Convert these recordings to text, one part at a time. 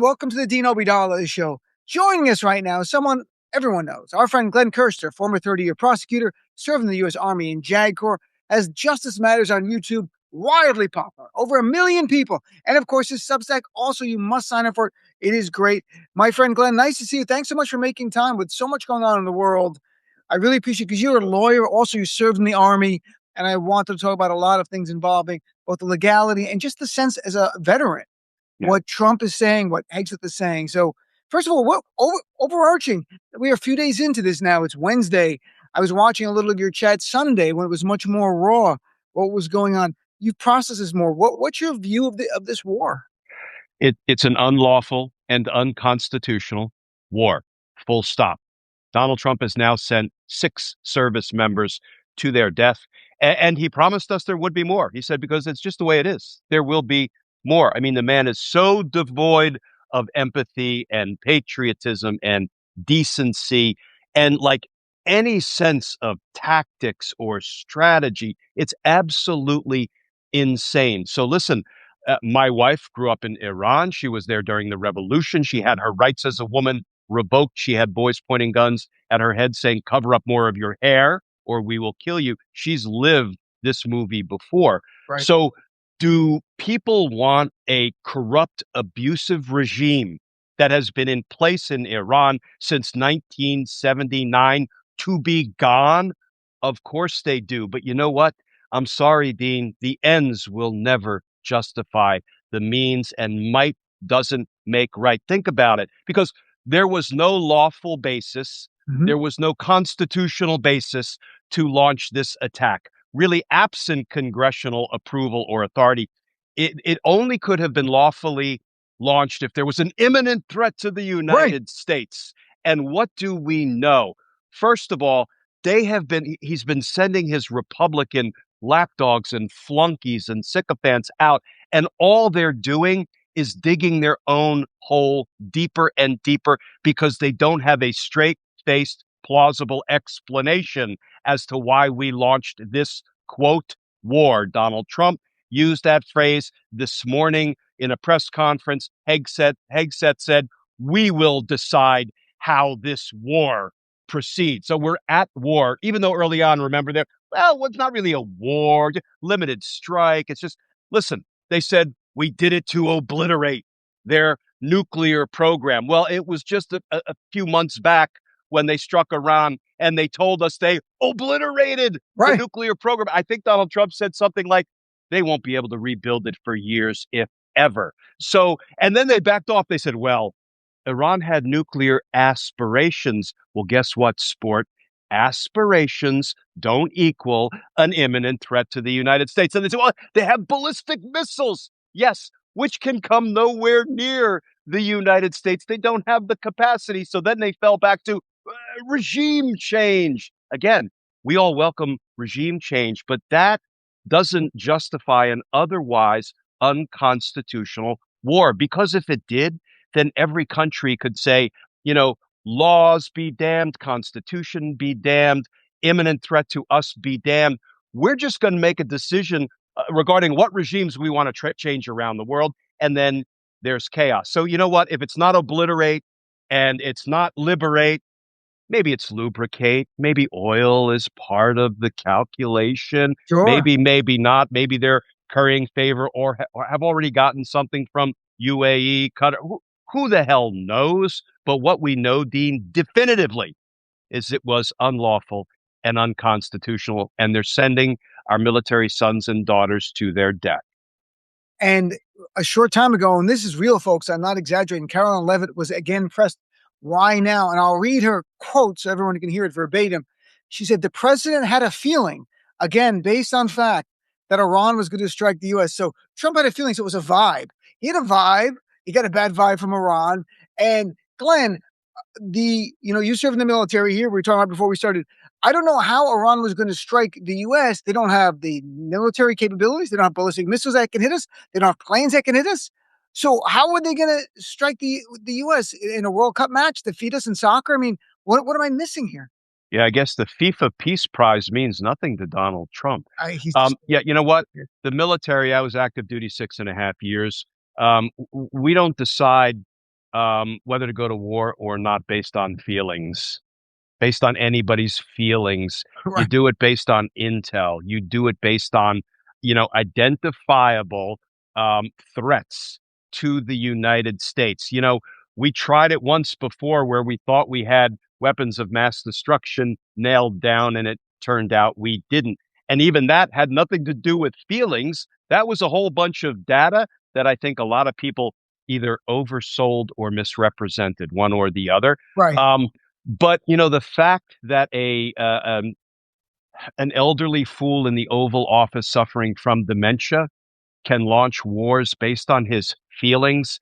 Welcome to the Dean Obeidallah Show. Joining us right now is someone everyone knows. Our friend Glenn Kirschner, former 30-year prosecutor, served in the US Army and JAG Corps, has Justice Matters on YouTube, wildly popular, over 1 million people. And of course, his Substack, also, you must sign up for it. It is great. My friend Glenn, nice to see you. Thanks so much for making time with so much going on in the world. I really appreciate it because you're a lawyer. Also, you served in the Army. And I wanted to talk about a lot of things involving both the legality and just the sense as a veteran. Yeah. What Trump is saying, what Hegseth is saying. So, first of all, what overarching? We are a few days into this now. It's Wednesday. I was watching a little of your chat Sunday when it was much more raw. What was going on? You've processed this more. What's your view of this war? It's an unlawful and unconstitutional war. Full stop. Donald Trump has now sent 6 service members to their death, and he promised us there would be more. He said, because it's just the way it is. There will be more. I mean, the man is so devoid of empathy and patriotism and decency and like any sense of tactics or strategy. It's absolutely insane. So listen, my wife grew up in Iran. She was there during the revolution. She had her rights as a woman revoked. She had boys pointing guns at her head saying, cover up more of your hair or we will kill you. She's lived this movie before. Right. So do people want a corrupt, abusive regime that has been in place in Iran since 1979 to be gone? Of course they do. But you know what? I'm sorry, Dean, the ends will never justify the means, and might doesn't make right. Think about it, because there was no lawful basis, there was no constitutional basis to launch this attack. Really, absent congressional approval or authority, it only could have been lawfully launched if there was an imminent threat to the United States. And what do we know? First of all, he's been sending his Republican lapdogs and flunkies and sycophants out, and all they're doing is digging their own hole deeper and deeper because they don't have a straight-faced, plausible explanation as to why we launched this, quote, war. Donald Trump used that phrase this morning in a press conference. Hegseth said, we will decide how this war proceeds. So we're at war, even though early on, remember, it's not really a war, limited strike. It's just, listen, they said we did it to obliterate their nuclear program. Well, it was just a few months back when they struck Iran and they told us they obliterated the nuclear program. I think Donald Trump said something like they won't be able to rebuild it for years, if ever. So, and then they backed off. They said, well, Iran had nuclear aspirations. Well, guess what, sport? Aspirations don't equal an imminent threat to the United States. And they say, well, they have ballistic missiles. Yes, which can come nowhere near the United States. They don't have the capacity. So then they fell back to regime change. Again, we all welcome regime change, but that doesn't justify an otherwise unconstitutional war. Because if it did, then every country could say, laws be damned, constitution be damned, imminent threat to us be damned. We're just going to make a decision regarding what regimes we want to change around the world, and then there's chaos. So you know what? If it's not obliterate and it's not liberate, maybe it's lubricate. Maybe oil is part of the calculation. Sure. Maybe not. Maybe they're currying favor or have already gotten something from UAE, Qatar. Who the hell knows? But what we know, Dean, definitively is it was unlawful and unconstitutional, and they're sending our military sons and daughters to their death. And a short time ago, and this is real, folks, I'm not exaggerating, Caroline Leavitt was again pressed, why now? And I'll read her quote so everyone can hear it verbatim. She said, the president had a feeling, again, based on fact, that Iran was going to strike the U.S. So Trump had a feeling, so it was a vibe. He had a vibe. He got a bad vibe from Iran. And Glenn, you served in the military here. We were talking about before we started. I don't know how Iran was going to strike the U.S. They don't have the military capabilities. They don't have ballistic missiles that can hit us. They don't have planes that can hit us. So how are they going to strike the U.S. in a World Cup match, defeat us in soccer? I mean, what am I missing here? Yeah, I guess the FIFA Peace Prize means nothing to Donald Trump. You know what? The military, I was active duty 6.5 years. We don't decide whether to go to war or not based on feelings, based on anybody's feelings. You Right. do it based on intel. You do it based on, identifiable threats to the United States. We tried it once before where we thought we had weapons of mass destruction nailed down, and it turned out we didn't. And even that had nothing to do with feelings. That was a whole bunch of data that I think a lot of people either oversold or misrepresented, one or the other. Right. But the fact that an elderly fool in the Oval Office suffering from dementia can launch wars based on his feelings.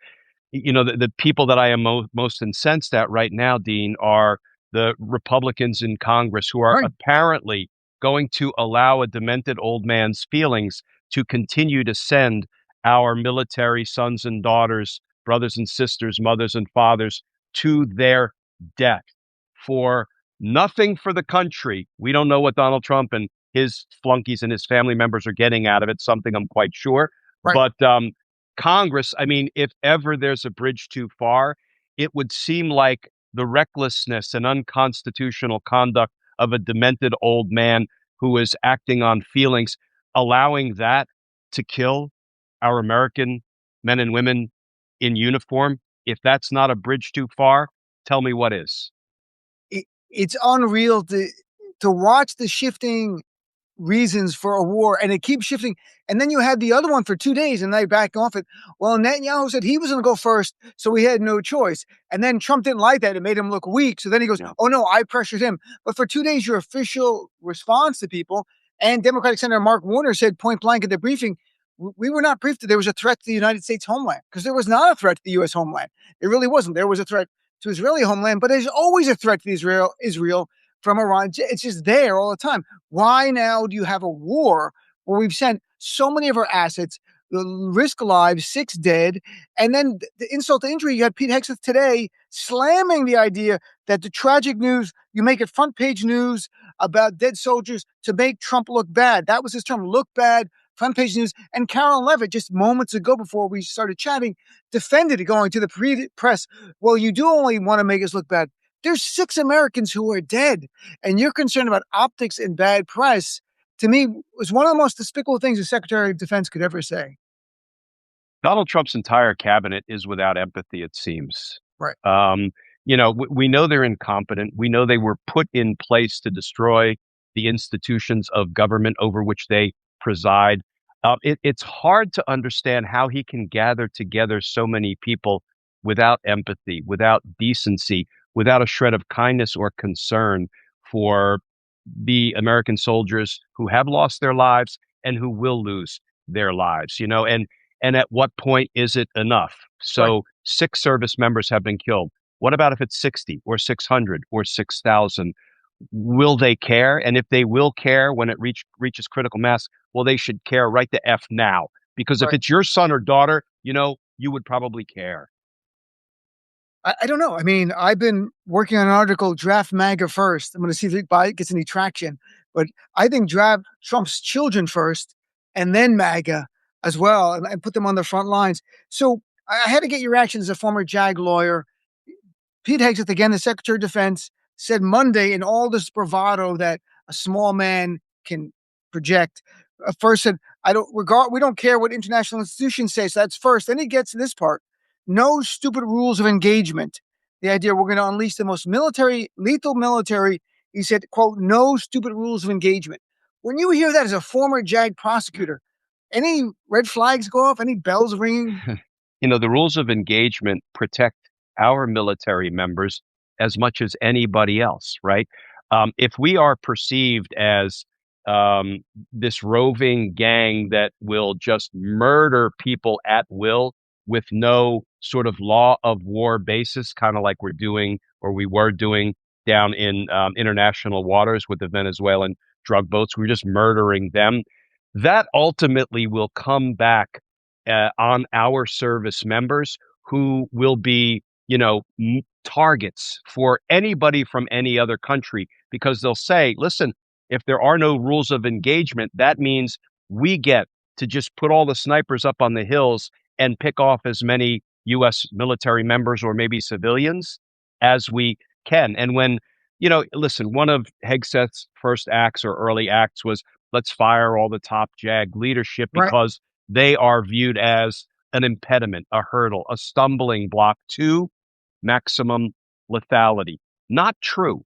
The people that I am most incensed at right now, Dean, are the Republicans in Congress who are Right. apparently going to allow a demented old man's feelings to continue to send our military sons and daughters, brothers and sisters, mothers and fathers to their death for nothing for the country. We don't know what Donald Trump and his flunkies and his family members are getting out of it, something I'm quite sure. Right. But Congress, I mean, if ever there's a bridge too far, it would seem like the recklessness and unconstitutional conduct of a demented old man who is acting on feelings, allowing that to kill our American men and women in uniform. If that's not a bridge too far, tell me what is. It's unreal to watch the shifting reasons for a war, and it keeps shifting. And then you had the other one for 2 days, and they back off it. Well, Netanyahu said he was going to go first, so he had no choice. And then Trump didn't like that; it made him look weak. So then he goes, "Oh no, I pressured him." But for 2 days, your official response to people, and Democratic Senator Mark Warner said point blank at the briefing, "We were not briefed that there was a threat to the United States homeland, because there was not a threat to the U.S. homeland. It really wasn't. There was a threat to Israeli homeland, but there's always a threat to Israel from Iran. It's just there all the time. Why now do you have a war where we've sent so many of our assets, risk lives, 6 dead, and then the insult to injury, you had Pete Hegseth today slamming the idea that the tragic news, you make it front page news about dead soldiers to make Trump look bad. That was his term, look bad, front page news. And Carolyn Levitt, just moments ago before we started chatting, defended it, going to the press. Well, you do only want to make us look bad. There's 6 Americans who are dead, and you're concerned about optics and bad press. To me, was one of the most despicable things the Secretary of Defense could ever say. Donald Trump's entire cabinet is without empathy, it seems. Right. We know they're incompetent. We know they were put in place to destroy the institutions of government over which they preside. It's hard to understand how he can gather together so many people without empathy, without decency, without a shred of kindness or concern for the American soldiers who have lost their lives and who will lose their lives, and at what point is it enough? So Right. 6 service members have been killed. What about if it's 60 or 600 or 6,000? Will they care? And if they will care when it reaches critical mass, well, they should care right the F now. Because if Right. it's your son or daughter, you would probably care. I don't know. I mean, I've been working on an article, Draft MAGA first. I'm going to see if it gets any traction. But I think draft Trump's children first and then MAGA as well, and put them on the front lines. So I had to get your reaction as a former JAG lawyer. Pete Hegseth, again, the Secretary of Defense, said Monday in all this bravado that a small man can project. First said, we don't care what international institutions say. So that's first. Then he gets to this part. No stupid rules of engagement. The idea we're going to unleash the most lethal military. He said, quote, no stupid rules of engagement. When you hear that as a former JAG prosecutor, any red flags go off? Any bells ringing? The rules of engagement protect our military members as much as anybody else, right? If we are perceived as this roving gang that will just murder people at will with no sort of law of war basis, kind of like we're doing or we were doing down in international waters with the Venezuelan drug boats, we're just murdering them. That ultimately will come back on our service members who will be, targets for anybody from any other country, because they'll say, listen, if there are no rules of engagement, that means we get to just put all the snipers up on the hills and pick off as many, U.S. military members or maybe civilians as we can. And when, listen, one of Hegseth's first acts or early acts was let's fire all the top JAG leadership Right. because they are viewed as an impediment, a hurdle, a stumbling block to maximum lethality. Not true.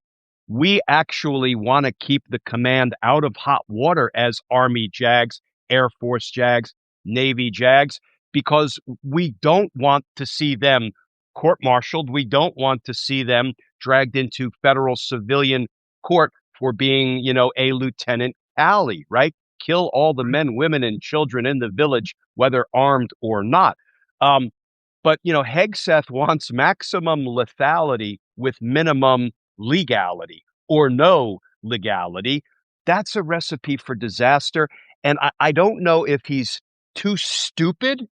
We actually want to keep the command out of hot water as Army JAGs, Air Force JAGs, Navy JAGs, because we don't want to see them court-martialed. We don't want to see them dragged into federal civilian court for being, a Lieutenant Alley, right? Kill all the men, women, and children in the village, whether armed or not. But Hegseth wants maximum lethality with minimum legality or no legality. That's a recipe for disaster. And I don't know if he's too stupid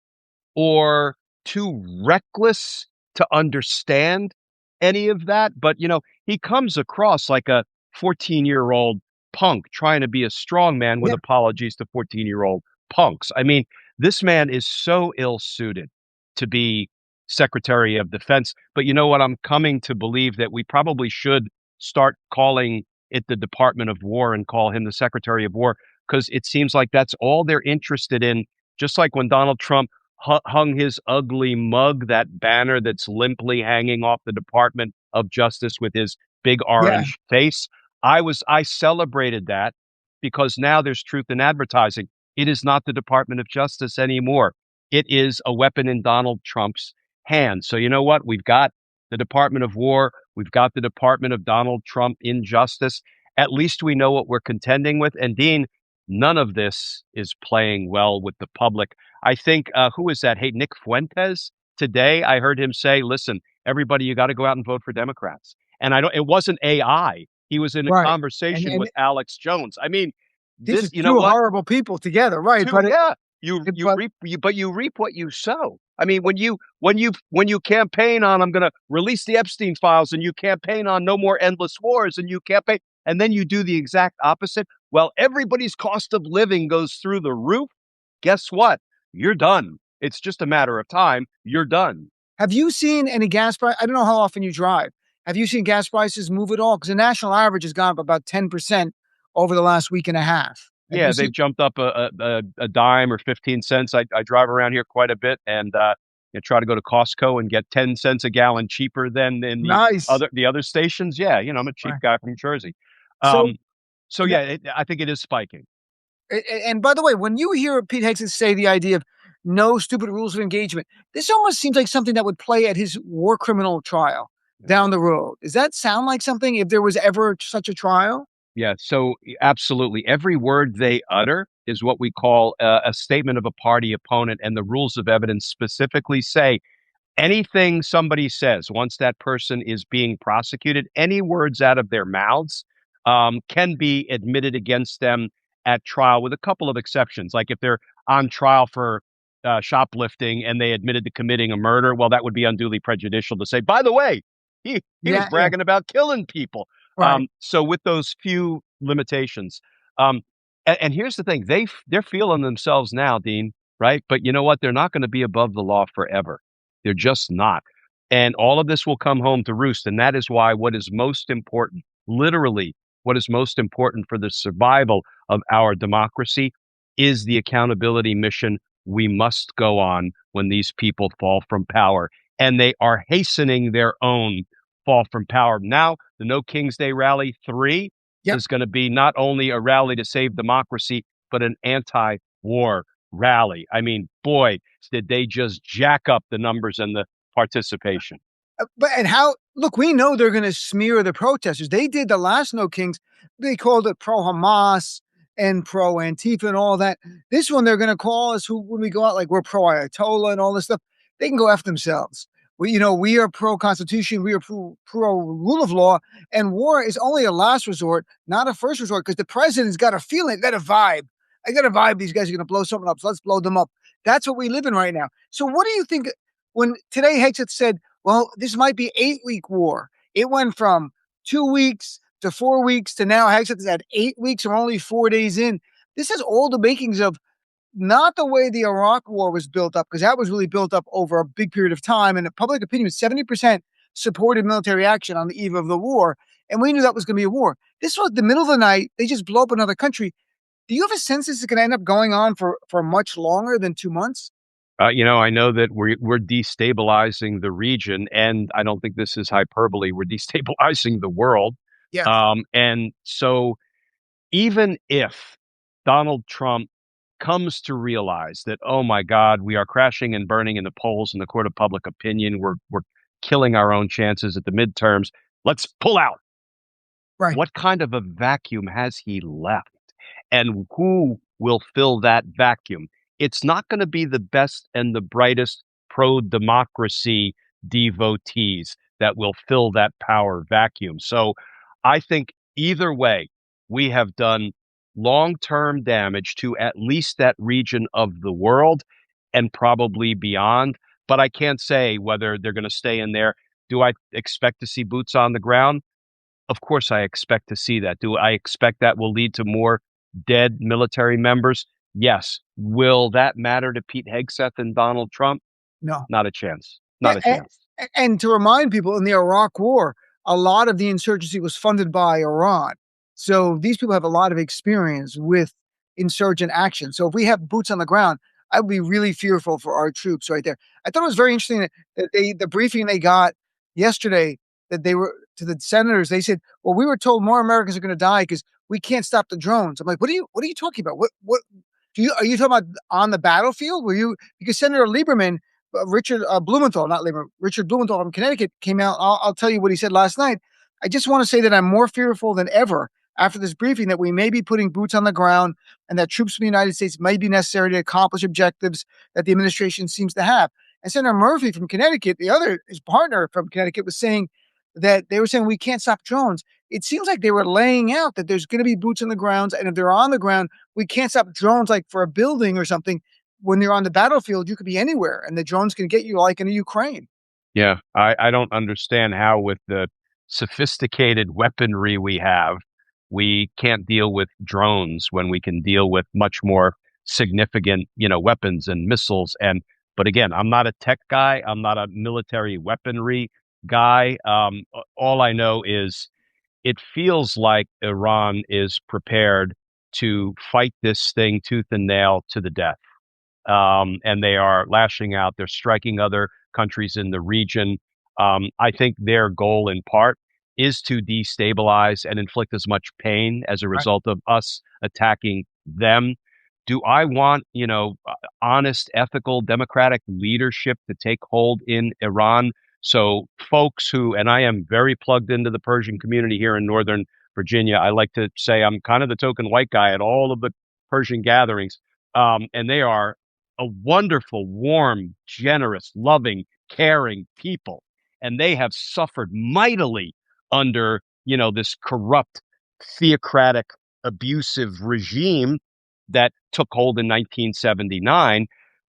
or too reckless to understand any of that. But, he comes across like a 14-year-old punk trying to be a strong man with Yeah. apologies to 14-year-old punks. I mean, this man is so ill-suited to be Secretary of Defense. But you know what? I'm coming to believe that we probably should start calling it the Department of War and call him the Secretary of War, because it seems like that's all they're interested in. Just like when Donald Trump hung his ugly mug, that banner that's limply hanging off the Department of Justice with his big orange face. I celebrated that because now there's truth in advertising. It is not the Department of Justice anymore. It is a weapon in Donald Trump's hands. So you know what? We've got the Department of War. We've got the Department of Donald Trump Injustice. At least we know what we're contending with. And Dean, none of this is playing well with the public. I think, who is that? Hey, Nick Fuentes today, I heard him say, listen, everybody, you got to go out and vote for Democrats. And it wasn't AI. He was in a conversation with Alex Jones. I mean, these are two horrible people together, right? You reap what you sow. I mean, when you campaign on I'm going to release the Epstein files, and you campaign on no more endless wars, and you campaign, and then you do the exact opposite. Well, everybody's cost of living goes through the roof. Guess what? You're done. It's just a matter of time. You're done. Have you seen any gas price? I don't know how often you drive. Have you seen gas prices move at all? Because the national average has gone up about 10% over the last week and a half. Yeah, they've jumped up a dime or 15 cents. I drive around here quite a bit, and try to go to Costco and get 10 cents a gallon cheaper than in the other stations. Yeah, I'm a cheap guy from Jersey. I think it is spiking. And by the way, when you hear Pete Hegseth say the idea of no stupid rules of engagement, this almost seems like something that would play at his war criminal trial down the road. Does that sound like something if there was ever such a trial? Yeah, so absolutely. Every word they utter is what we call a statement of a party opponent, and the rules of evidence specifically say anything somebody says once that person is being prosecuted, any words out of their mouths can be admitted against them at trial, with a couple of exceptions. Like if they're on trial for shoplifting and they admitted to committing a murder, well, that would be unduly prejudicial to say, by the way, he was bragging about killing people. Right. So with those few limitations, and here's the thing, they're feeling themselves now, Dean, right? But you know what? They're not going to be above the law forever. They're just not. And all of this will come home to roost. And that is why what is most important, literally what is most important for the survival of our democracy, is the accountability mission we must go on when these people fall from power. And they are hastening their own fall from power. Now, the No King's Day Rally 3 is going to be not only a rally to save democracy, but an anti-war rally. I mean, boy, did they just jack up the numbers and the participation. Look, we know they're going to smear the protesters. They did the last No Kings. They called it pro-Hamas and pro-Antifa and all that. This one, they're going to call us when we go out, like we're pro-Ayatollah and all this stuff. They can go F themselves. We are pro-Constitution. We are pro-rule of law. And war is only a last resort, not a first resort, because the president's got a feeling, got a vibe. I got a vibe these guys are going to blow something up, so let's blow them up. That's what we live in right now. So what do you think when today Hegseth said, well, this might be 8-week war? It went from 2 weeks to 4 weeks to now Hegseth is at 8 weeks or only 4 days in. This has all the makings of not the way the Iraq war was built up, because that was really built up over a big period of time. And the public opinion was 70% supported military action on the eve of the war. And we knew that was going to be a war. This was the middle of the night. They just blow up another country. Do you have a sense this is going to end up going on for much longer than 2 months? I know that we're destabilizing the region, and I don't think this is hyperbole. We're destabilizing the world. Yes. And so even if Donald Trump comes to realize that, oh my God, we are crashing and burning in the polls in the court of public opinion, we're killing our own chances at the midterms, let's pull out. Right. What kind of a vacuum has he left? And who will fill that vacuum? It's not going to be the best and the brightest pro-democracy devotees that will fill that power vacuum. So I think either way, we have done long-term damage to at least that region of the world and probably beyond. But I can't say whether they're going to stay in there. Do I expect to see boots on the ground? Of course, I expect to see that. Do I expect that will lead to more dead military members? Yes. Will that matter to Pete Hegseth and Donald Trump? No. Not a chance. Yeah, Not a chance. and to remind people, in the Iraq War, a lot of the insurgency was funded by Iran. So these people have a lot of experience with insurgent action. So if we have boots on the ground, I would be really fearful for our troops right there. I thought it was very interesting that the briefing they got yesterday, that they were to the senators, they said, well, we were told more Americans are going to die because we can't stop the drones. I'm like, what are you talking about? What are you talking about on the battlefield? Because Senator Lieberman, Richard Blumenthal, not Lieberman, Richard Blumenthal from Connecticut came out. I'll tell you what he said last night. I just want to say that I'm more fearful than ever after this briefing that we may be putting boots on the ground and that troops from the United States may be necessary to accomplish objectives that the administration seems to have. And Senator Murphy from Connecticut, his partner from Connecticut, was saying that they were saying we can't stop drones. It seems like they were laying out that there's going to be boots on the ground, and if they're on the ground, we can't stop drones like for a building or something. When you're on the battlefield, you could be anywhere, and the drones can get you like in the Ukraine. Yeah, I don't understand how, with the sophisticated weaponry we have, we can't deal with drones when we can deal with much more significant, weapons and missiles. But again, I'm not a tech guy. I'm not a military weaponry guy. All I know is it feels like Iran is prepared to fight this thing tooth and nail to the death. And they are lashing out. They're striking other countries in the region. I think their goal, in part, is to destabilize and inflict as much pain as a result of us attacking them. Do I want, honest, ethical, democratic leadership to take hold in Iran? So folks and I am very plugged into the Persian community here in Northern Virginia. I like to say I'm kind of the token white guy at all of the Persian gatherings. And they are a wonderful, warm, generous, loving, caring people. And they have suffered mightily under, this corrupt, theocratic, abusive regime that took hold in 1979.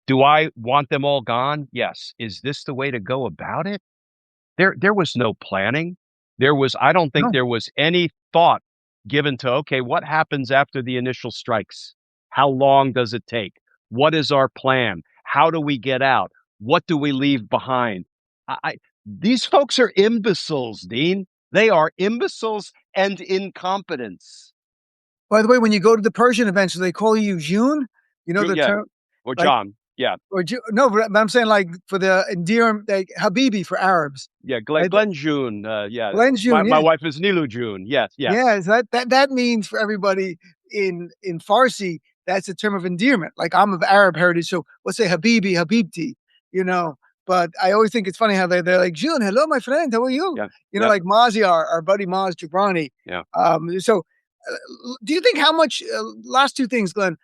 Do I want them all gone? Yes. Is this the way to go about it? There was no planning. I don't think there was any thought given to, okay, what happens after the initial strikes? How long does it take? What is our plan? How do we get out? What do we leave behind? These folks are imbeciles, Dean. They are imbeciles and incompetence. By the way, when you go to the Persian events, do they call you June? The term? Or John. Yeah. Or no, but I'm saying like for the endearment, like Habibi for Arabs. Yeah, Glenn June. Yeah. Glenn June. My wife is Nilu June. Yes. Yes, that means for everybody in Farsi, that's a term of endearment. Like I'm of Arab heritage, so let's say Habibi, Habibti, But I always think it's funny how they're like, June, hello, my friend, how are you? Yeah. Like Mazi, our buddy Maz Jabrani. Yeah. So do you think how much, last two things, Glenn,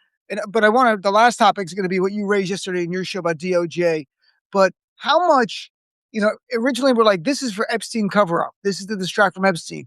but the last topic is going to be what you raised yesterday in your show about DOJ, but how much, originally we're like, this is for Epstein cover-up. This is to distract from Epstein.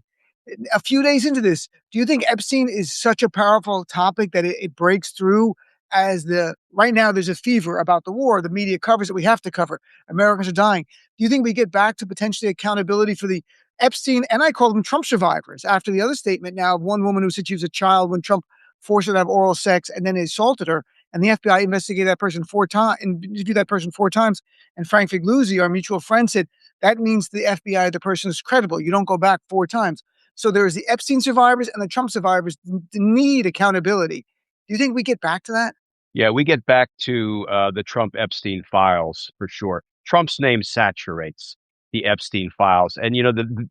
A few days into this, do you think Epstein is such a powerful topic that it breaks through right now there's a fever about the war. The media covers it. We have to cover. Americans are dying. Do you think we get back to potentially accountability for the Epstein, and I call them Trump survivors, after the other statement now of one woman who said she was a child when Trump forced her to have oral sex and then assaulted her, and the FBI investigated that person 4 times, interviewed that person 4 times. And Frank Figluzzi, our mutual friend, said that means the FBI, the person is credible. You don't go back 4 times. So there's the Epstein survivors and the Trump survivors need accountability. Do you think we get back to that? Yeah, we get back to the Trump Epstein files for sure. Trump's name saturates the Epstein files. And,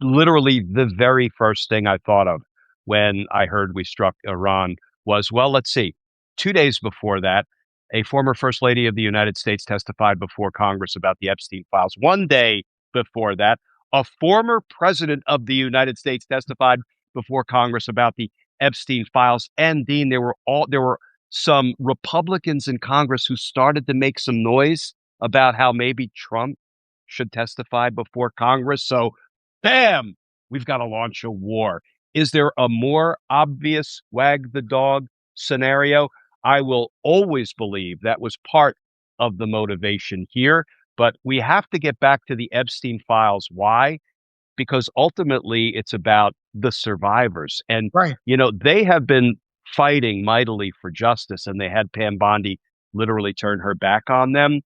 literally the very first thing I thought of when I heard we struck Iran was, well, let's see. 2 days before that, a former First Lady of the United States testified before Congress about the Epstein files. 1 day before that, a former president of the United States testified before Congress about the Epstein files. And Dean, there were some Republicans in Congress who started to make some noise about how maybe Trump should testify before Congress. So, bam, we've got to launch a war. Is there a more obvious wag the dog scenario? I will always believe that was part of the motivation here, but we have to get back to the Epstein files. Why? Because ultimately it's about the survivors. And, Right. They have been fighting mightily for justice, and they had Pam Bondi literally turn her back on them.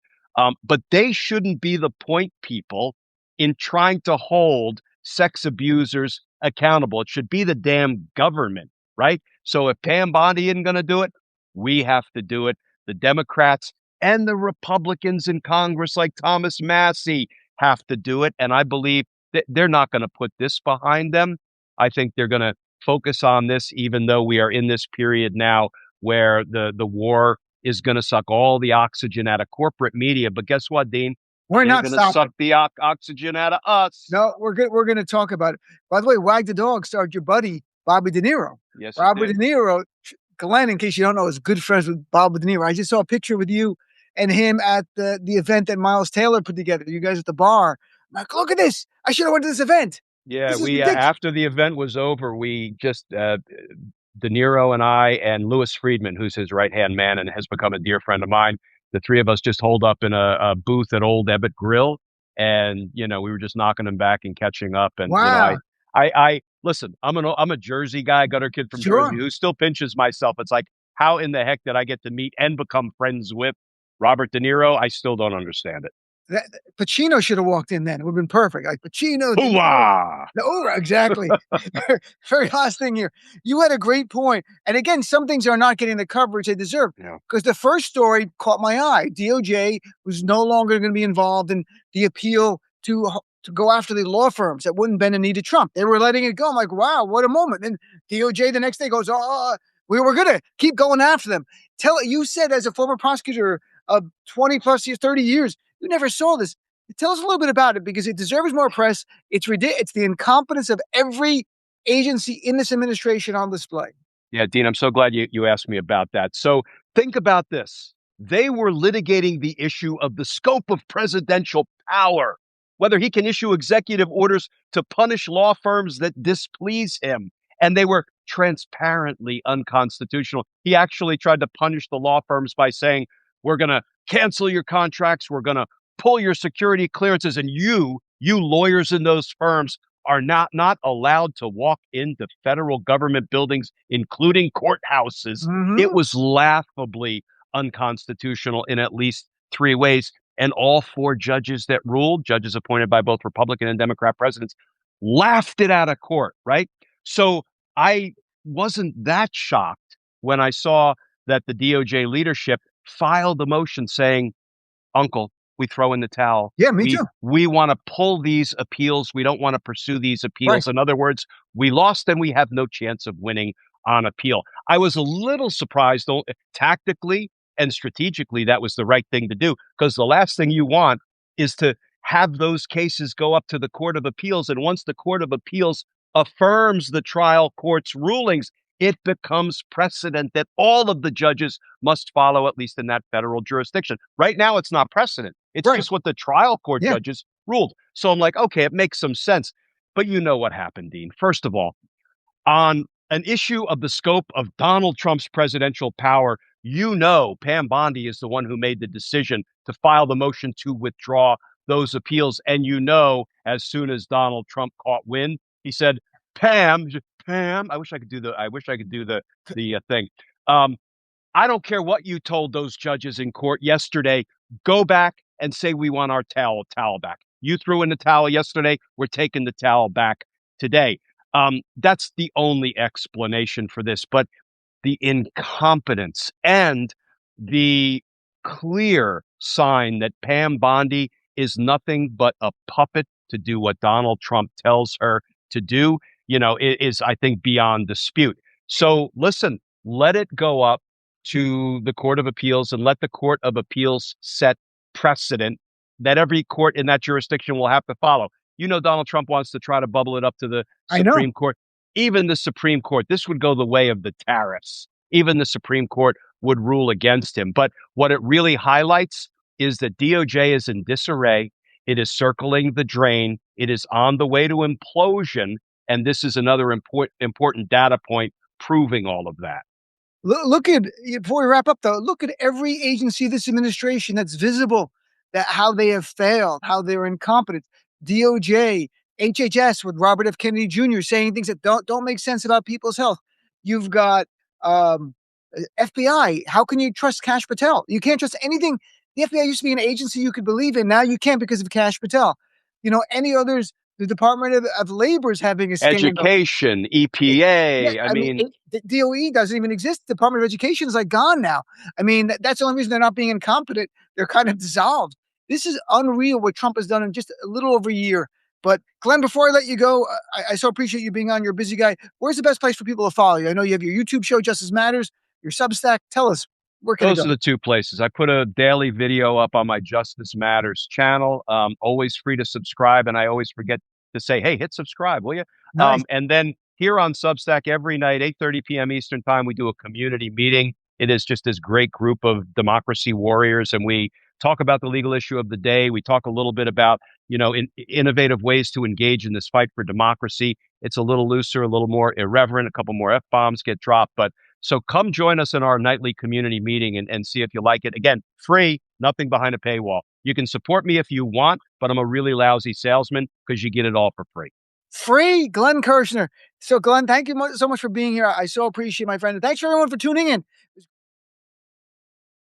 But they shouldn't be the point people in trying to hold sex abusers accountable. It should be the damn government, right? So if Pam Bondi isn't going to do it, we have to do it. The Democrats and the Republicans in Congress, like Thomas Massie, have to do it. And I believe that they're not going to put this behind them. I think they're going to focus on this, even though we are in this period now where the war is going to suck all the oxygen out of corporate media. But guess what, Dean? We're They're not going to stopping. suck the oxygen out of us. No, we're good. We're going to talk about it. By the way, Wag the Dog starred your buddy, Bobby De Niro. Yes, Bobby it De did. Niro, Glenn, in case you don't know, is good friends with Bobby De Niro. I just saw a picture with you and him at the event that Miles Taylor put together. You guys at the bar. I'm like, look at this. I should have went to this event. Yeah, This is we ridiculous. after the event was over, we just De Niro and I and Louis Friedman, who's his right hand man and has become a dear friend of mine. The three of us just holed up in a booth at Old Ebbitt Grill, and we were just knocking them back and catching up. And Wow. I listen. I'm a Jersey guy, gutter kid from Sure. Jersey, who still pinches myself. It's like, how in the heck did I get to meet and become friends with Robert De Niro? I still don't understand it. Pacino should have walked in then. It would have been perfect. Like Pacino. De Niro. Hooah! No, exactly. Very last thing here. You had a great point. And again, some things are not getting the coverage they deserve. Yeah. Because the first story caught my eye. DOJ was no longer going to be involved in the appeal to go after the law firms that wouldn't bend a knee to Trump. They were letting it go. I'm like, wow, what a moment. And DOJ the next day goes, we were going to keep going after them. You said as a former prosecutor of 20 plus years, 30 years, you never saw this. Tell us a little bit about it, because it deserves more press. It's ridiculous. It's the incompetence of every agency in this administration on display. Yeah, Dean, I'm so glad you asked me about that. So think about this. They were litigating the issue of the scope of presidential power, whether he can issue executive orders to punish law firms that displease him. And they were transparently unconstitutional. He actually tried to punish the law firms by saying, we're going to cancel your contracts. We're going to pull your security clearances. And you lawyers in those firms are not allowed to walk into federal government buildings, including courthouses. Mm-hmm. It was laughably unconstitutional in at least 3 ways. And all 4 judges that ruled, judges appointed by both Republican and Democrat presidents, laughed it out of court, right? So I wasn't that shocked when I saw that the DOJ leadership filed a motion saying, Uncle, we throw in the towel. Yeah, me too. We want to pull these appeals. We don't want to pursue these appeals. Right. In other words, we lost and we have no chance of winning on appeal. I was a little surprised, though, tactically and strategically, that was the right thing to do, because the last thing you want is to have those cases go up to the Court of Appeals. And once the Court of Appeals affirms the trial court's rulings, it becomes precedent that all of the judges must follow, at least in that federal jurisdiction. Right now, it's not precedent. It's Right. just what the trial court Yeah. judges ruled. So I'm like, okay, it makes some sense. But you know what happened, Dean. First of all, on an issue of the scope of Donald Trump's presidential power, Pam Bondi is the one who made the decision to file the motion to withdraw those appeals. And as soon as Donald Trump caught wind, he said, Pam, I wish I could do the thing. I don't care what you told those judges in court yesterday. Go back and say we want our towel back. You threw in the towel yesterday. We're taking the towel back today. That's the only explanation for this. But the incompetence and the clear sign that Pam Bondi is nothing but a puppet to do what Donald Trump tells her to do, is, I think, beyond dispute. So listen, let it go up to the Court of Appeals and let the Court of Appeals set precedent that every court in that jurisdiction will have to follow. Donald Trump wants to try to bubble it up to the I know. Supreme Court. Even the Supreme Court, this would go the way of the tariffs. Even the Supreme Court would rule against him. But what it really highlights is that DOJ is in disarray. It is circling the drain. It is on the way to implosion. And this is another important data point proving all of that. Look at, before we wrap up though, look at every agency of this administration that's visible, that how they have failed, how they're incompetent. DOJ, HHS with Robert F. Kennedy Jr. saying things that don't make sense about people's health. You've got FBI. How can you trust Kash Patel? You can't trust anything. The FBI used to be an agency you could believe in. Now you can't because of Kash Patel. Any others? The Department of Labor is having a scandal. Education, EPA. Yeah, the DOE doesn't even exist. The Department of Education is like gone now. That's the only reason they're not being incompetent. They're kind of dissolved. This is unreal what Trump has done in just a little over a year. But Glenn, before I let you go, I so appreciate you being on. You're a busy guy. Where's the best place for people to follow you? I know you have your YouTube show, Justice Matters, your Substack. Tell us, where can Those are the two places. I put a daily video up on my Justice Matters channel. Always free to subscribe, and I always forget to say, hey, hit subscribe, will you? Nice. And then here on Substack every night, 8:30 p.m. Eastern time, we do a community meeting. It is just this great group of democracy warriors, and we talk about the legal issue of the day. We talk a little bit about, innovative ways to engage in this fight for democracy. It's a little looser, a little more irreverent, a couple more F-bombs get dropped. But so come join us in our nightly community meeting and see if you like it. Again, free, nothing behind a paywall. You can support me if you want, but I'm a really lousy salesman because you get it all for free. Free, Glenn Kirschner. So Glenn, thank you so much for being here. I so appreciate, my friend. And thanks for everyone for tuning in.